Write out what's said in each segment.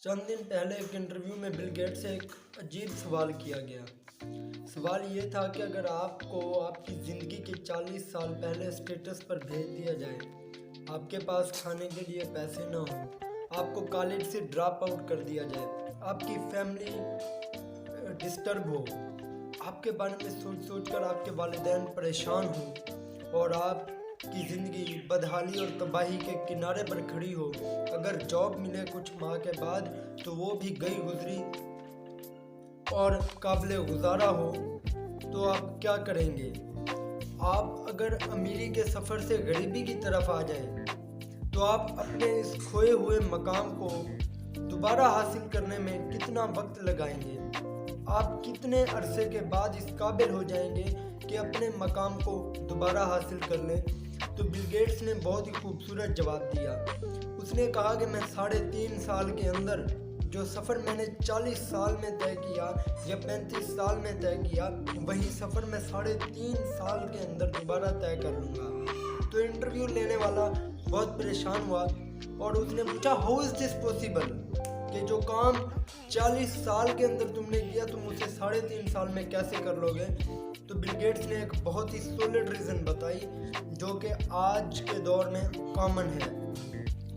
چند دن پہلے ایک انٹرویو میں بل گیٹ سے ایک عجیب سوال کیا گیا۔ سوال یہ تھا کہ اگر آپ کو آپ کی زندگی کے 40 سال پہلے اسٹیٹس پر بھیج دیا جائے، آپ کے پاس کھانے کے لیے پیسے نہ ہوں، آپ کو کالج سے ڈراپ آؤٹ کر دیا جائے، آپ کی فیملی ڈسٹرب ہو، آپ کے بارے میں سوچ سوچ کر آپ کے والدین پریشان ہوں اور آپ کی زندگی بدحالی اور تباہی کے کنارے پر کھڑی ہو، اگر جاب ملے کچھ ماہ کے بعد تو وہ بھی گئی گزری اور قابل گزارا ہو، تو آپ کیا کریں گے؟ آپ اگر امیری کے سفر سے غریبی کی طرف آ جائیں تو آپ اپنے اس کھوئے ہوئے مقام کو دوبارہ حاصل کرنے میں کتنا وقت لگائیں گے؟ آپ کتنے عرصے کے بعد اس قابل ہو جائیں گے کہ اپنے مقام کو دوبارہ حاصل کر لیں؟ تو بل گیٹس نے بہت ہی خوبصورت جواب دیا۔ اس نے کہا کہ میں 3.5 سال کے اندر جو سفر میں نے 40 سال میں طے کیا یا 35 سال میں طے کیا، وہی سفر میں 3.5 سال کے اندر دوبارہ طے کر لوں گا۔ تو انٹرویو لینے والا بہت پریشان ہوا اور اس نے پوچھا ہاؤ از دس پاسبل، کہ جو کام 40 سال کے اندر تم نے کیا تم اسے 3.5 سال میں کیسے کر لو گے؟ تو بل گیٹس نے ایک بہت ہی سولڈ ریزن بتائی جو کہ آج کے دور میں کامن ہے۔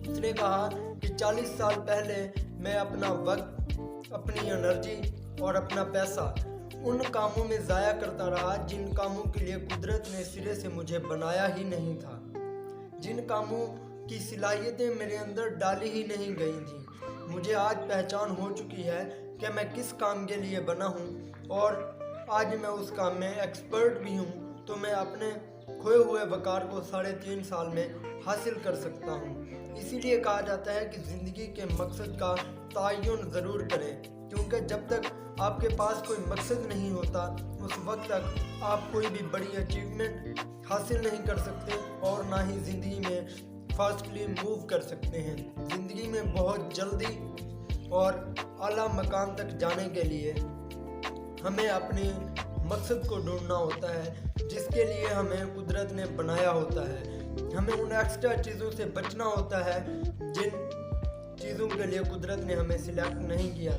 اس نے کہا کہ 40 سال پہلے میں اپنا وقت، اپنی انرجی اور اپنا پیسہ ان کاموں میں ضائع کرتا رہا جن کاموں کے لیے قدرت نے سرے سے مجھے بنایا ہی نہیں تھا، جن کاموں کی صلاحیتیں میرے اندر ڈالی ہی نہیں گئی تھیں۔ مجھے آج پہچان ہو چکی ہے کہ میں کس کام کے لیے بنا ہوں اور آج میں اس کام میں ایکسپرٹ بھی ہوں، تو میں اپنے کھوئے ہوئے وقار کو 3.5 سال میں حاصل کر سکتا ہوں۔ اسی لیے کہا جاتا ہے کہ زندگی کے مقصد کا تعین ضرور کریں، کیونکہ جب تک آپ کے پاس کوئی مقصد نہیں ہوتا اس وقت تک آپ کوئی بھی بڑی اچیومنٹ حاصل نہیں کر سکتے اور نہ ہی زندگی میں فاسٹلی موو کر سکتے ہیں۔ زندگی میں بہت جلدی اور اعلیٰ مقام تک جانے کے لیے ہمیں اپنے مقصد کو ڈھونڈنا ہوتا ہے جس کے لیے ہمیں قدرت نے بنایا ہوتا ہے۔ ہمیں ان ایکسٹرا چیزوں سے بچنا ہوتا ہے جن چیزوں کے لیے قدرت نے ہمیں سلیکٹ نہیں کیا۔